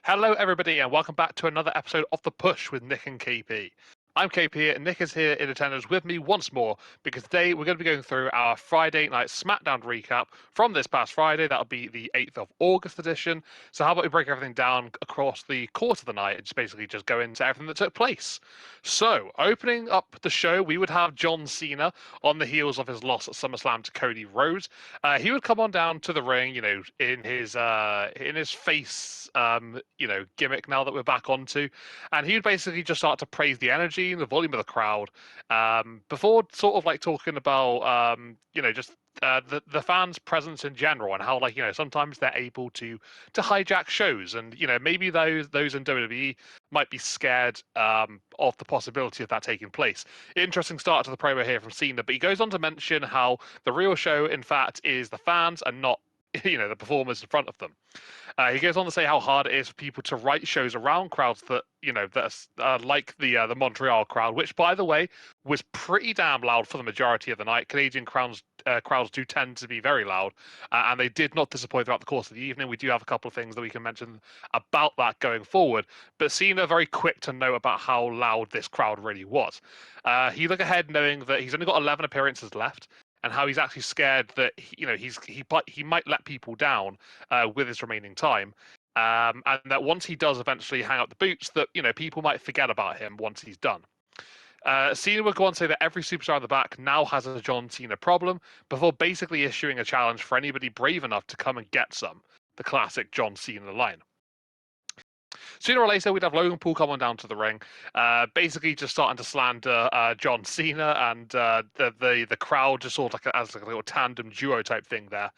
Hello, everybody, and welcome back to another episode of The Push with Nick and KP. I'm KP, and Nick is here in attendance with me once more because today we're going to be going through our Friday Night SmackDown recap from this past Friday. That'll be the 8th of August edition. So, how about we break everything down across the course of the night and just basically just go into everything that took place? So, opening up the show, we would have John Cena on the heels of his loss at SummerSlam to Cody Rhodes. He would come on down to the ring, in his face, gimmick now that we're back onto, and he would basically just start to praise the energy and the volume of the crowd, before sort of like talking about, just the fans' presence in general and how sometimes they're able to hijack shows, and maybe those in WWE might be scared of the possibility of that taking place. Interesting start to the promo here from Cena, but he goes on to mention how the real show, in fact, is the fans and not the performers in front of them. He goes on to say how hard it is for people to write shows around crowds that are like the Montreal crowd, which, by the way, was pretty damn loud for the majority of the night. Canadian crowds do tend to be very loud, and they did not disappoint throughout the course of the evening. We do have a couple of things that we can mention about that going forward, but Cena very quick to know about how loud this crowd really was. He looked ahead knowing that he's only got 11 appearances left, and how he's actually scared that he might let people down with his remaining time, and that once he does eventually hang up the boots, that people might forget about him once he's done. Cena would go on to say that every superstar in the back now has a John Cena problem, before basically issuing a challenge for anybody brave enough to come and get some. The classic John Cena line. Sooner or later, we'd have Logan Paul come on down to the ring, basically just starting to slander John Cena, and the crowd just sort of as like a little tandem duo type thing there.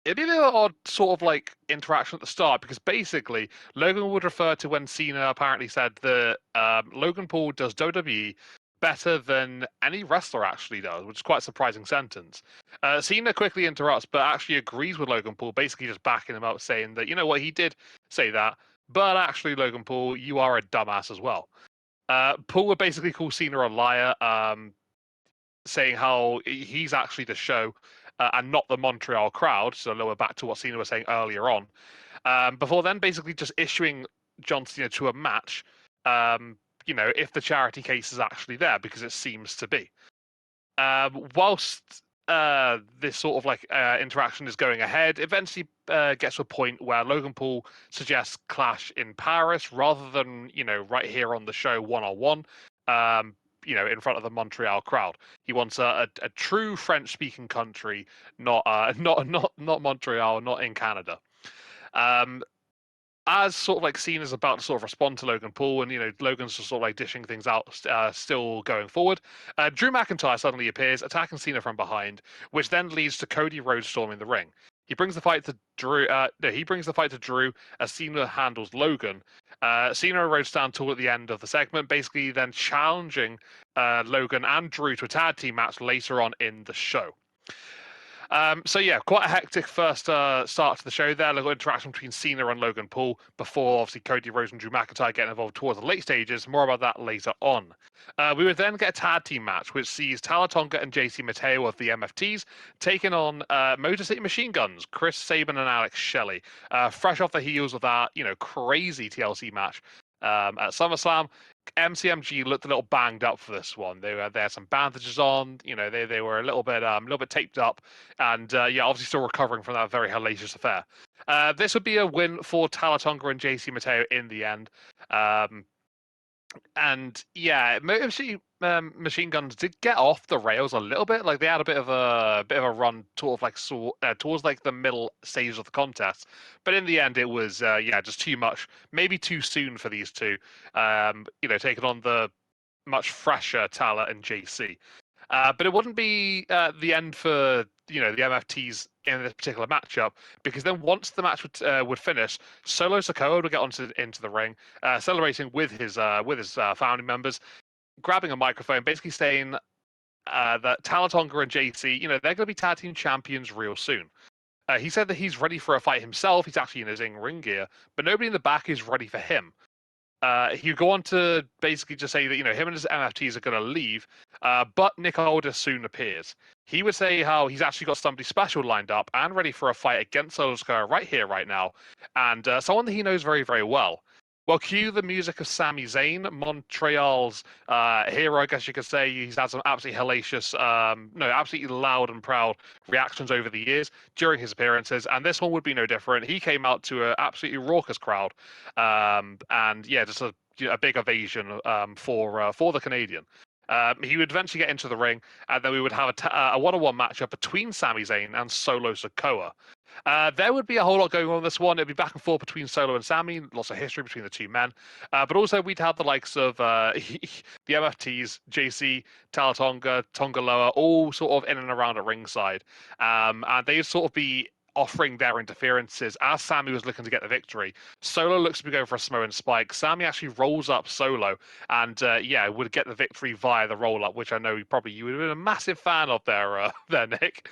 It'd be a little odd sort of like interaction at the start, because basically Logan would refer to when Cena apparently said that Logan Paul does WWE better than any wrestler actually does, which is quite a surprising sentence. Cena quickly interrupts, but actually agrees with Logan Paul, basically just backing him up, saying that, he did say that, but actually, Logan Paul, you are a dumbass as well. Paul would basically call Cena a liar, saying how he's actually the show and not the Montreal crowd, so lower back to what Cena was saying earlier on. Before then, basically just issuing John Cena to a match, if the charity case is actually there, because it seems to be. Whilst this sort of interaction is going ahead, eventually gets to a point where Logan Paul suggests clash in Paris rather than right here on the show one-on-one. In front of the Montreal crowd. He wants a true French-speaking country, not not Montreal, not in Canada. As sort of like Cena's about to sort of respond to Logan Paul, and Logan's just sort of like dishing things out, still going forward. Drew McIntyre suddenly appears, attacking Cena from behind, which then leads to Cody Rhodes storming the ring. He brings the fight to Drew. He brings the fight to Drew as Cena handles Logan. Cena and Rhodes stand tall at the end of the segment, basically then challenging Logan and Drew to a tag team match later on in the show. So yeah, quite a hectic first start to the show there. A little interaction between Cena and Logan Paul before obviously Cody Rhodes and Drew McIntyre getting involved towards the late stages. More about that later on. We would then get a tag team match, which sees Talatonga and JC Mateo of the MFTs taking on Motor City Machine Guns, Chris Sabin and Alex Shelley, fresh off the heels of that crazy TLC match at SummerSlam. MCMG looked a little banged up for this one. They had some bandages on. They were a little bit taped up, and obviously still recovering from that very hellacious affair. This would be a win for Talatonga and JC Mateo in the end. And yeah, Motor City Machine Guns did get off the rails a little bit. Like they had a bit of a run towards like the middle stage of the contest, but in the end it was just too much, maybe too soon for these two. Taking on the much fresher Tala and JC. But it wouldn't be the end for the MFTs in this particular matchup, because then once the match would finish, Solo Sikoa would get into the ring, celebrating with his family members, grabbing a microphone, basically saying that Talatonga and JC, they're going to be tag team champions real soon. He said that he's ready for a fight himself. He's actually in his ring gear, but nobody in the back is ready for him. He would go on to basically just say that him and his MFTs are going to leave, but Nick Aldis soon appears. he would say how he's actually got somebody special lined up and ready for a fight against Solo Sikoa right here, right now, and someone that he knows very, very well. Well, cue the music of Sami Zayn, Montreal's hero, I guess you could say. He's had some absolutely hellacious, no, absolutely loud and proud reactions over the years during his appearances, and this one would be no different. He came out to an absolutely raucous crowd, and yeah, just a big ovation for the Canadian. He would eventually get into the ring, and then we would have a one-on-one matchup between Sami Zayn and Solo Sikoa. There would be a whole lot going on in this one. It'd be back and forth between Solo and Sami, lots of history between the two men. But also we'd have the likes of the MFTs, JC, Talatonga, Tongaloa, all sort of in and around at ringside. And they'd sort of be offering their interferences as Sami was looking to get the victory. Solo looks to be going for a Samoan spike. Sami actually rolls up Solo and would get the victory via the roll up, which I know you would have been a massive fan of there, Nick,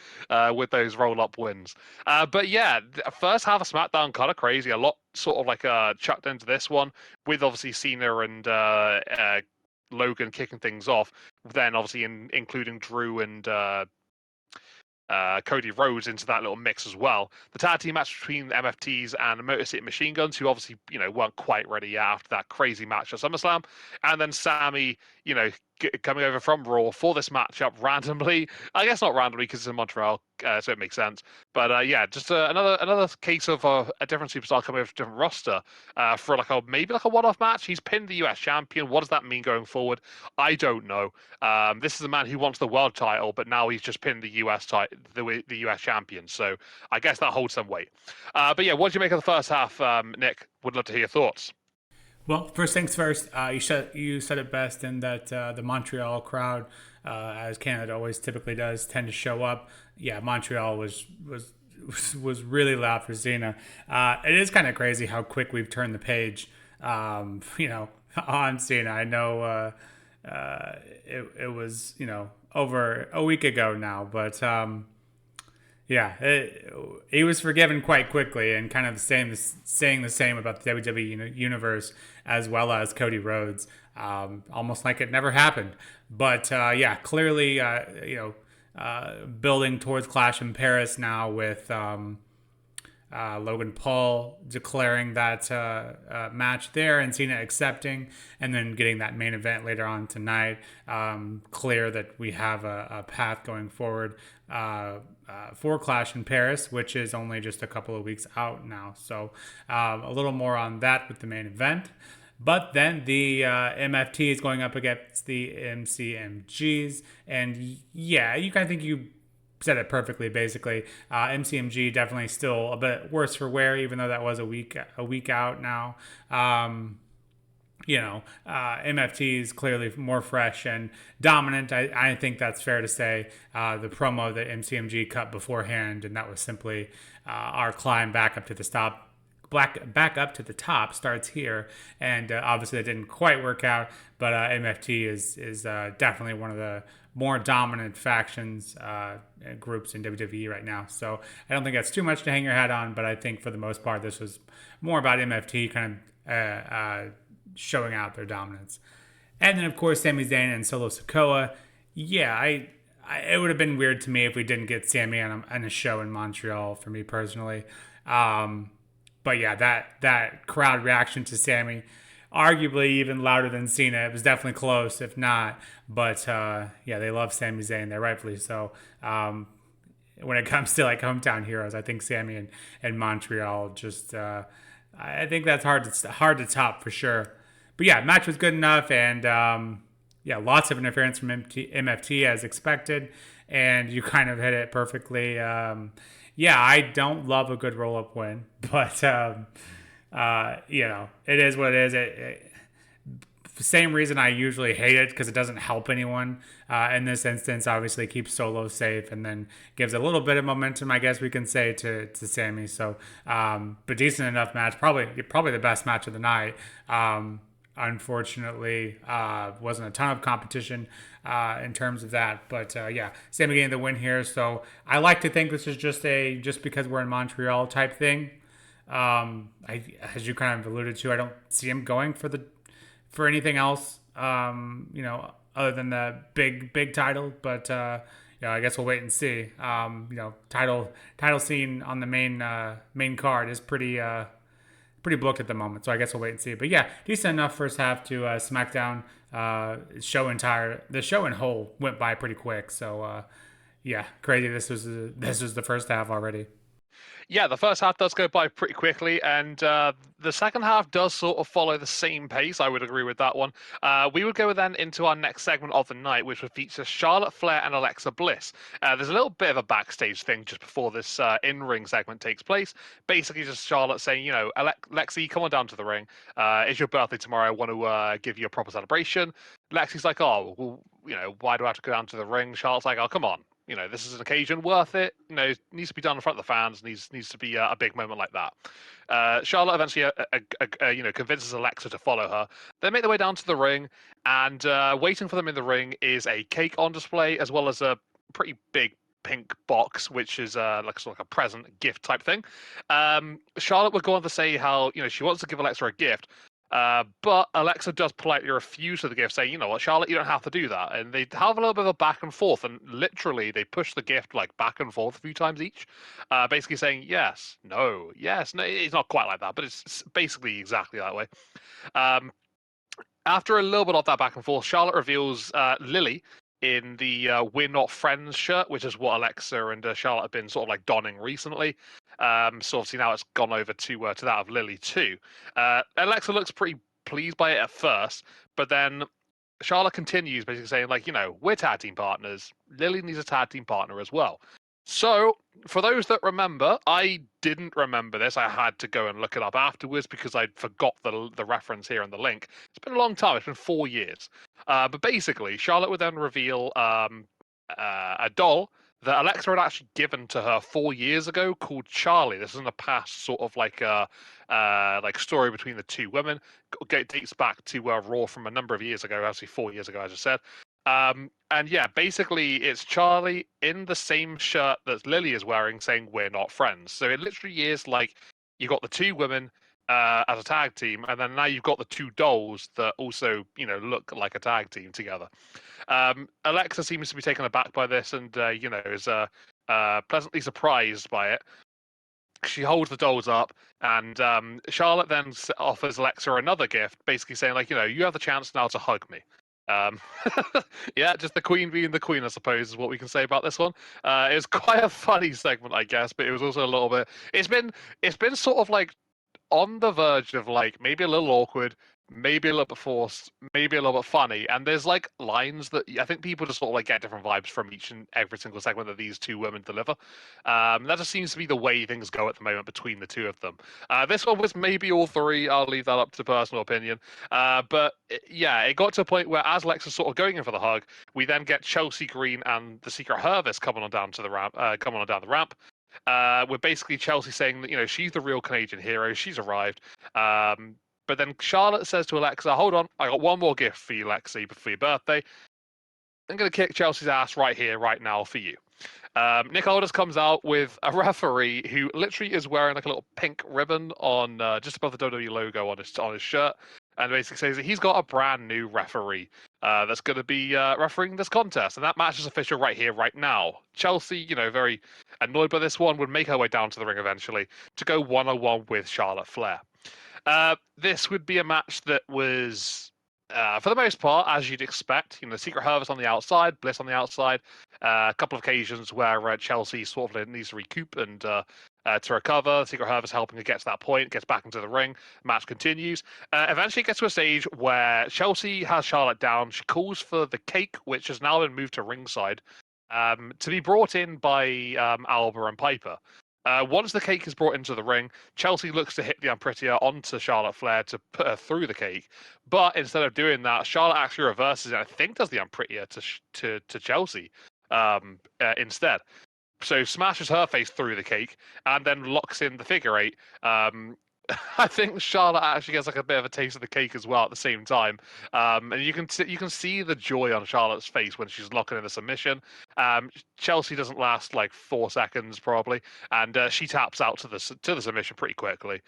with those roll up wins. But yeah, first half of SmackDown kind of crazy. A lot sort of like chucked into this one with obviously Cena and Logan kicking things off. Then obviously including Drew and Cody Rhodes into that little mix as well. The tag team match between the MFTs and Motor City Machine Guns, who obviously weren't quite ready yet after that crazy match at SummerSlam, and then Sami, coming over from Raw for this matchup randomly. I guess not randomly because it's in Montreal, so it makes sense. But just another case of a different superstar coming over to a different roster for maybe a one-off match. He's pinned the US champion. What does that mean going forward? I don't know. This is a man who wants the world title, but now he's just pinned the US title, the US champion. So I guess that holds some weight. But yeah, what did you make of the first half, Nick? Would love to hear your thoughts. Well, first things first, you said it best in that the Montreal crowd, as Canada always typically does, tend to show up. Yeah, Montreal was really loud for Cena. It is kind of crazy how quick we've turned the page, on Cena. I know it was over a week ago now, but he was forgiven quite quickly, and kind of saying the same about the WWE universe as well as Cody Rhodes, almost like it never happened. But clearly, building towards Clash in Paris now with Logan Paul declaring that match there and Cena accepting, and then getting that main event later on tonight. Clear that we have a path going forward for Clash in Paris, which is only just a couple of weeks out now. So a little more on that with the main event. But then the MFT is going up against the MCMGs. And yeah, you kind of think you said it perfectly, basically. MCMG definitely still a bit worse for wear, even though that was a week out now. MFT is clearly more fresh and dominant. I think that's fair to say. The promo that MCMG cut beforehand, and that was simply our climb back up to the top. Back up to the top starts here, and obviously that didn't quite work out. But MFT is definitely one of the more dominant factions groups in WWE right now. So I don't think that's too much to hang your hat on. But I think for the most part, this was more about MFT kind of showing out their dominance. And then of course Sami Zayn and Solo Sikoa. Yeah, it would have been weird to me if we didn't get Sami on a show in Montreal, for me personally. But yeah, that crowd reaction to Sami, arguably even louder than Cena. It was definitely close, if not. But they love Sami Zayn. They're rightfully so. When it comes to hometown heroes, I think Sami and Montreal just. I think that's hard to top for sure. But yeah, match was good enough, and lots of interference from MFT as expected, and you kind of hit it perfectly. I don't love a good roll-up win, but it is what it is. Same reason I usually hate it, because it doesn't help anyone. In this instance, obviously keeps Solo safe, and then gives a little bit of momentum, I guess we can say, to Sami. So, but decent enough match, probably the best match of the night. Unfortunately, wasn't a ton of competition in terms of that, but Sami getting the win here. So I like to think this is just because we're in Montreal type thing. As you kind of alluded to, I don't see him going for anything else, other than the big title. But I guess we'll wait and see. Title scene on the main card is pretty booked at the moment. So I guess we'll wait and see. But yeah, decent enough first half to SmackDown. The show in whole went by pretty quick. So yeah, crazy. This was the first half already. Yeah, the first half does go by pretty quickly, and the second half does sort of follow the same pace. I would agree with that one. We would go then into our next segment of the night, which would feature Charlotte Flair and Alexa Bliss. There's a little bit of a backstage thing just before this in-ring segment takes place. Basically, just Charlotte saying, Lexi, come on down to the ring. It's your birthday tomorrow. I want to give you a proper celebration. Lexi's like, oh, well, why do I have to go down to the ring? Charlotte's like, oh, come on. This is an occasion worth it. It needs to be done in front of the fans. Needs to be a big moment like that. Charlotte eventually, convinces Alexa to follow her. They make their way down to the ring, and waiting for them in the ring is a cake on display, as well as a pretty big pink box, which is like sort of like a present gift type thing. Charlotte would go on to say how she wants to give Alexa a gift. But Alexa does politely refuse the gift, saying, you know what, Charlotte, you don't have to do that. And they have a little bit of a back and forth, and literally they push the gift like back and forth a few times each, basically saying yes, no, yes. No, it's not quite like that, but it's basically exactly that way. After a little bit of that back and forth, Charlotte reveals Lily in the "We're Not Friends" shirt, which is what Alexa and Charlotte have been sort of like donning recently. So obviously now it's gone over to that of Lily too. Alexa looks pretty pleased by it at first, but then Charlotte continues basically saying like, we're tag team partners. Lily needs a tag team partner as well. So, for those that remember, I didn't remember this. I had to go and look it up afterwards because I'd forgot the reference here in the link. It's been a long time. It's been 4 years. But basically, Charlotte would then reveal a doll that Alexa had actually given to her 4 years ago called Charlie. This is in the past, sort of like a story between the two women. It dates back to Raw from a number of years ago, actually 4 years ago, as I said. And yeah, basically it's Charlie in the same shirt that Lily is wearing saying we're not friends. So it literally is like you got the two women as a tag team, and then now you've got the two dolls that also, look like a tag team together. Alexa seems to be taken aback by this and, is pleasantly surprised by it. She holds the dolls up, and Charlotte then offers Alexa another gift, basically saying, like, you have the chance now to hug me. Um, yeah, just the queen being the queen, I suppose, is what we can say about this one. It was quite a funny segment, I guess, but it was also a little bit. It's been sort of like on the verge of like maybe a little awkward, maybe a little bit forced, maybe a little bit funny. And there's like lines that I think people just sort of like get different vibes from each and every single segment that these two women deliver. That just seems to be the way things go at the moment between the two of them. This one was maybe all three. I'll leave that up to personal opinion. Yeah, it got to a point where as Lex is sort of going in for the hug, we then get Chelsea Green and the Secret Service coming on down to the ramp, coming on down the ramp. We're basically Chelsea saying that she's the real Canadian hero. She's arrived. But then Charlotte says to Alexa, "Hold on, I got one more gift for you, Lexi, for your birthday. I'm going to kick Chelsea's ass right here, right now for you." Nick Aldis comes out with a referee who literally is wearing like a little pink ribbon on just above the WWE logo on his shirt, and basically says that he's got a brand new referee that's going to be refereeing this contest, and that match is official right here, right now. Chelsea, very annoyed by this one, would make her way down to the ring eventually to go one-on-one with Charlotte Flair. This would be a match that was, for the most part, as you'd expect. Secret Service on the outside, Bliss on the outside. A couple of occasions where Chelsea sort of needs to recoup and to recover. Secret Service helping her get to that point, gets back into the ring. Match continues. Eventually, it gets to a stage where Chelsea has Charlotte down. She calls for the cake, which has now been moved to ringside, to be brought in by Alba and Piper. Once the cake is brought into the ring, Chelsea looks to hit the Ampritia onto Charlotte Flair to put her through the cake. But instead of doing that, Charlotte actually reverses it, and I think does the Ampritia to Chelsea instead. So smashes her face through the cake and then locks in the figure eight. I think Charlotte actually gets like a bit of a taste of the cake as well at the same time, and you can see the joy on Charlotte's face when she's locking in the submission. Chelsea doesn't last like 4 seconds probably, and she taps out to the submission pretty quickly,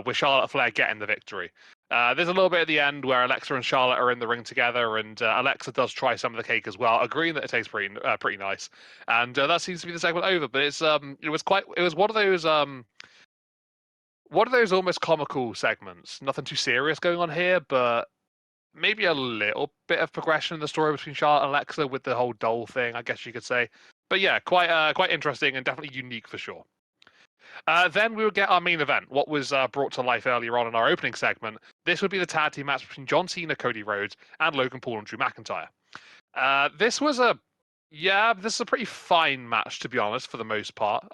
with Charlotte Flair getting the victory. There's a little bit at the end where Alexa and Charlotte are in the ring together, and Alexa does try some of the cake as well, agreeing that it tastes pretty nice, and that seems to be the segment over. But it was one of those almost comical segments. Nothing too serious going on here, but maybe a little bit of progression in the story between Charlotte and Alexa with the whole doll thing, I guess you could say. But yeah, quite interesting and definitely unique for sure. Then we would get our main event, what was brought to life earlier on in our opening segment. This would be the tag team match between John Cena, Cody Rhodes, and Logan Paul and Drew McIntyre. This was a this is a pretty fine match to be honest for the most part.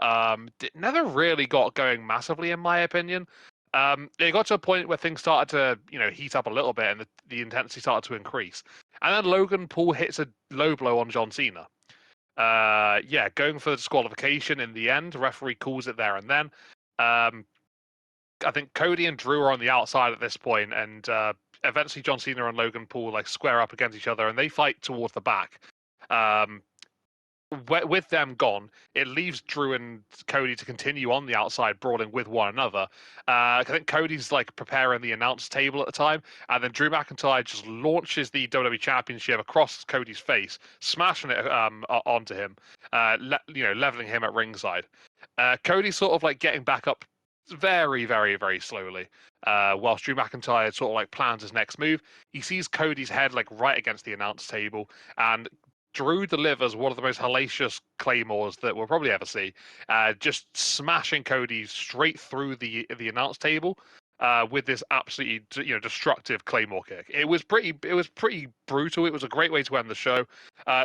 It never really got going massively in my opinion. It got to a point where things started to heat up a little bit and the intensity started to increase. And then Logan Paul hits a low blow on John Cena. Going for the disqualification in the end. Referee calls it there and then. I think Cody and Drew are on the outside at this point, and eventually John Cena and Logan Paul like square up against each other, and they fight towards the back. With them gone, it leaves Drew and Cody to continue on the outside brawling with one another. I think Cody's like preparing the announce table at the time, and then Drew McIntyre just launches the WWE Championship across Cody's face, smashing it onto him, leveling him at ringside. Cody's sort of like getting back up very, very, very slowly. Whilst Drew McIntyre sort of like plans his next move, he sees Cody's head like right against the announce table, and Drew delivers one of the most hellacious claymores that we'll probably ever see, just smashing Cody straight through the announce table with this absolutely destructive claymore kick. It was pretty brutal. It was a great way to end the show.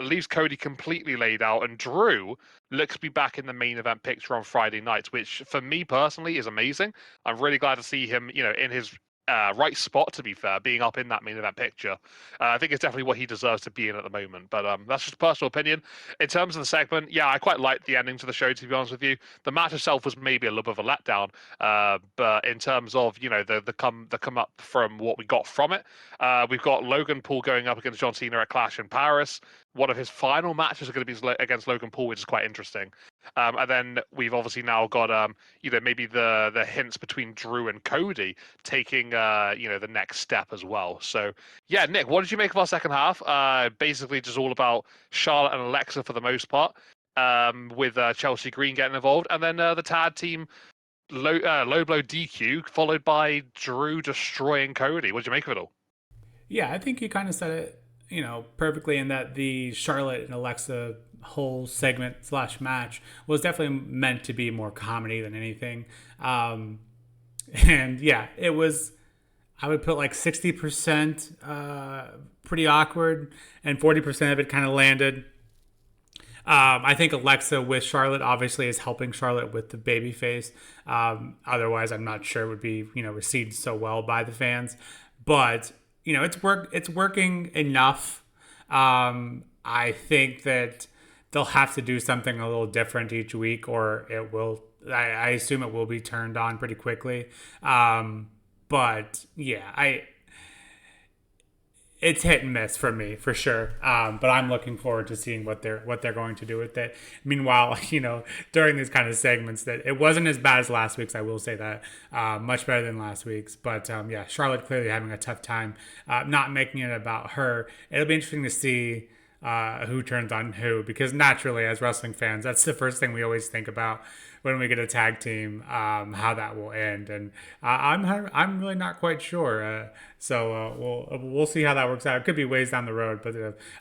Leaves Cody completely laid out, and Drew looks to be back in the main event picture on Friday night, which for me personally is amazing. I'm really glad to see him, in his right spot, to be fair, being up in that main event picture. I think it's definitely what he deserves to be in at the moment, but that's just a personal opinion. In terms of the segment, yeah, I quite liked the ending to the show, to be honest with you. The match itself was maybe a little bit of a letdown, but in terms of the come up from what we got from it, we've got Logan Paul going up against John Cena at Clash in Paris. One of his final matches are going to be against Logan Paul, which is quite interesting. And then we've obviously now got maybe the hints between Drew and Cody taking the next step as well. So yeah, Nick, what did you make of our second half? Basically just all about Charlotte and Alexa for the most part, with Chelsea Green getting involved, and then the tag team low blow DQ followed by Drew destroying Cody. What did you make of it all? Yeah, I think you kind of said it, perfectly, in that the Charlotte and Alexa whole segment slash match was definitely meant to be more comedy than anything. And yeah, it was, I would put like 60% pretty awkward and 40% of it kind of landed. I think Alexa with Charlotte obviously is helping Charlotte with the baby face. Otherwise, I'm not sure it would be, received so well by the fans. But it's working enough. I think that they'll have to do something a little different each week, or it will. I assume it will be turned on pretty quickly. But yeah, it's hit and miss for me for sure. But I'm looking forward to seeing what they're going to do with it. Meanwhile, during these kind of segments, that it wasn't as bad as last week's. I will say that much better than last week's. But yeah, Charlotte clearly having a tough time not making it about her. It'll be interesting to see who turns on who, because naturally, as wrestling fans, that's the first thing we always think about when we get a tag team, how that will end. And I'm really not quite sure. So we'll see how that works out. It could be ways down the road, but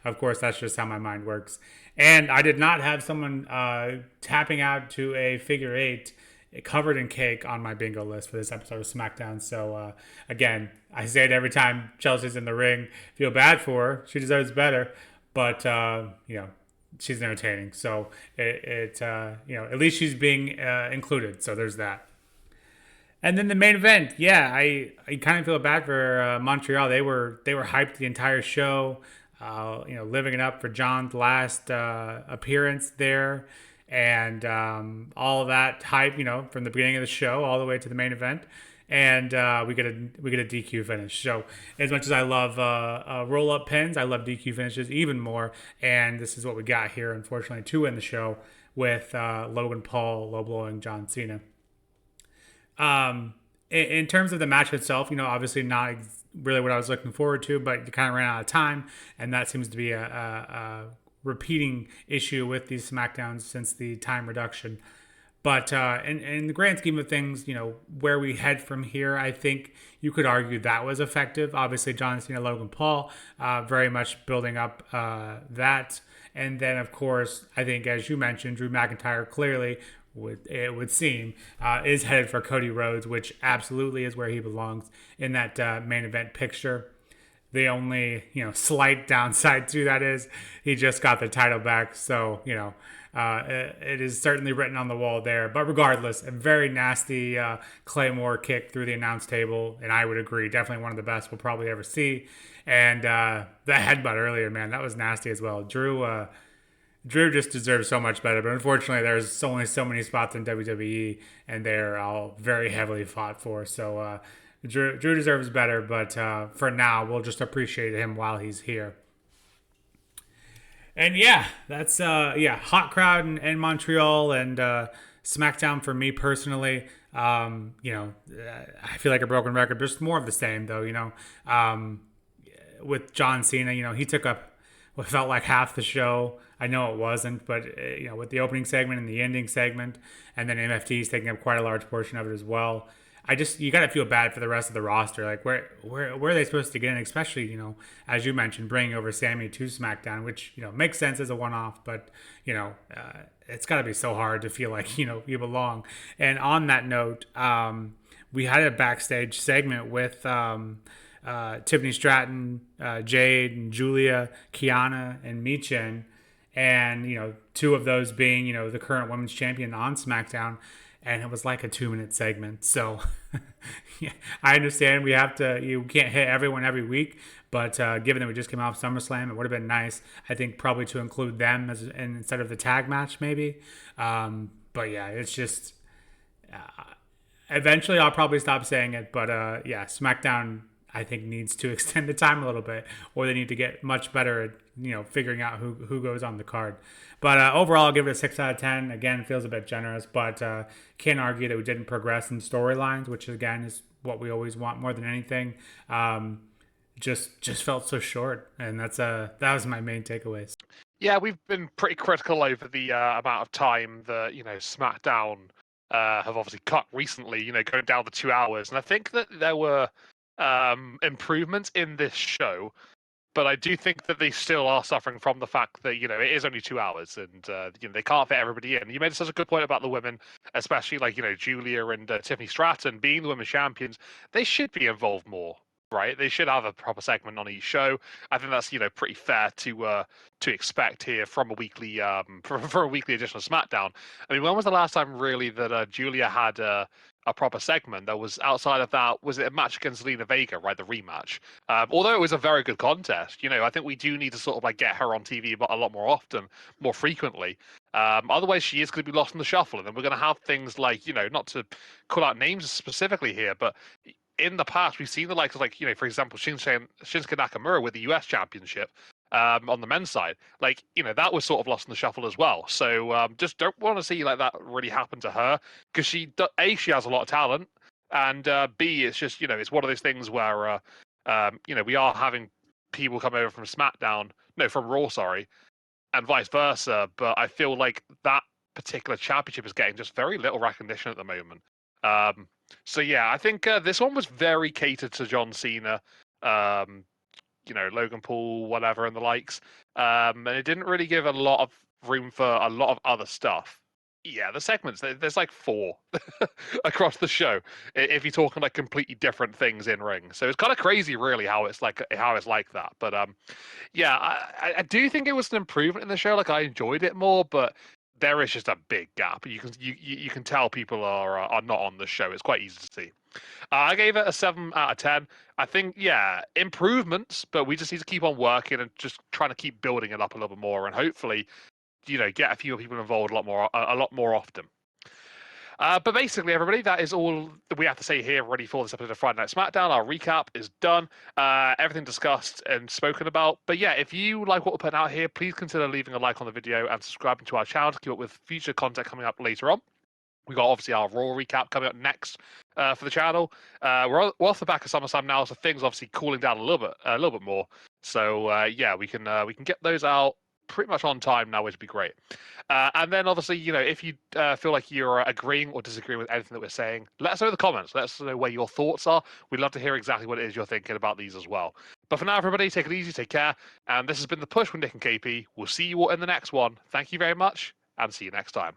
of course that's just how my mind works. And I did not have someone tapping out to a figure eight covered in cake on my bingo list for this episode of SmackDown. So again, I say it every time Chelsea's in the ring. Feel bad for her. She deserves better. But she's entertaining, so at least she's being included. So there's that. And then the main event, yeah, I kind of feel bad for Montreal. They were hyped the entire show, living it up for John's last appearance there, and all of that hype, from the beginning of the show all the way to the main event. and we get a DQ finish. So as much as I love roll up pins, I love DQ finishes even more. And this is what we got here, unfortunately, to end the show with Logan Paul low blowing John Cena. In terms of the match itself, obviously not really what I was looking forward to, but you kind of ran out of time, and that seems to be a repeating issue with these SmackDowns since the time reduction. But in the grand scheme of things, where we head from here, I think you could argue that was effective. Obviously, John Cena, Logan Paul, very much building up that. And then, of course, I think, as you mentioned, Drew McIntyre clearly, it would seem, is headed for Cody Rhodes, which absolutely is where he belongs in that main event picture. The only, slight downside to that is he just got the title back. So, it is certainly written on the wall there. But regardless, a very nasty Claymore kick through the announce table. And I would agree, definitely one of the best we'll probably ever see. And the headbutt earlier, man, that was nasty as well. Drew just deserves so much better, but unfortunately, there's only so many spots in WWE, and they're all very heavily fought for. So Drew deserves better, but for now, we'll just appreciate him while he's here. And yeah, that's hot crowd in Montreal and SmackDown for me personally. I feel like a broken record, just more of the same though. With John Cena, he took up what felt like half the show. I know it wasn't, but with the opening segment and the ending segment, and then MFT's taking up quite a large portion of it as well. You got to feel bad for the rest of the roster. Like where are they supposed to get in? Especially as you mentioned, bringing over Sammy to SmackDown, which makes sense as a one-off, but it's got to be so hard to feel like you belong. And on that note, we had a backstage segment with Tiffany Stratton, Jade, and Julia, Kiana, and Michin. And, two of those being, the current women's champion on SmackDown. And it was like a 2-minute segment. So yeah, I understand you can't hit everyone every week. But given that we just came off SummerSlam, it would have been nice, I think, probably to include them instead of the tag match, maybe. But yeah, it's just eventually I'll probably stop saying it. But SmackDown, I think, needs to extend the time a little bit, or they need to get much better at figuring out who goes on the card. But overall, I'll give it a 6 out of 10. Again, it feels a bit generous, but can't argue that we didn't progress in storylines, which again is what we always want more than anything. Just felt so short, and that was my main takeaways. Yeah, we've been pretty critical over the amount of time that SmackDown have obviously cut recently. Going down the 2 hours, and I think that there were improvements in this show, but I do think that they still are suffering from the fact that it is only 2 hours, and they can't fit everybody in. You made such a good point about the women, especially like Julia and Tiffany Stratton being the women's champions. They should be involved more, right? They should have a proper segment on each show. I think that's pretty fair to expect here from a weekly for a weekly edition of SmackDown. I mean, when was the last time really that Julia had a proper segment that was outside of that? Was it a match against Zelina Vega, right? The rematch. Although it was a very good contest, I think we do need to sort of like get her on TV a lot more often, more frequently. Otherwise, she is going to be lost in the shuffle, and then we're going to have things like, not to call out names specifically here, but in the past we've seen the likes of for example, Shinsuke Nakamura with the US Championship. On the men's side, that was sort of lost in the shuffle as well. So just don't want to see that really happen to her, because she has a lot of talent, and B, it's just it's one of those things where we are having people come over from Raw, sorry, and vice versa. But I feel like that particular championship is getting just very little recognition at the moment. So yeah, I think this one was very catered to John Cena. Logan Paul, whatever, and the likes. And it didn't really give a lot of room for a lot of other stuff. Yeah, the segments, there's like 4 across the show, if you're talking like completely different things in ring. So it's kind of crazy, really, how it's like that. But yeah, I do think it was an improvement in the show. Like, I enjoyed it more, but there is just a big gap. You can tell people are not on the show. It's quite easy to see. I gave it a 7 out of 10. I think, yeah, improvements, but we just need to keep on working and just trying to keep building it up a little bit more, and hopefully, get a few people involved a lot more often. But basically, everybody, that is all that we have to say here ready for this episode of Friday Night SmackDown. Our recap is done. Everything discussed and spoken about. But yeah, if you like what we're putting out here, please consider leaving a like on the video and subscribing to our channel to keep up with future content coming up later on. We got obviously our Raw recap coming up next for the channel. We're off the back of SummerSlam now, so things obviously cooling down a little bit more. So yeah, we can get those out pretty much on time now, which would be great. And then obviously, if you feel like you're agreeing or disagreeing with anything that we're saying, let us know in the comments. Let us know where your thoughts are. We'd love to hear exactly what it is you're thinking about these as well. But for now, everybody, take it easy, take care. And this has been The Push with Nick and KP. We'll see you all in the next one. Thank you very much, and see you next time.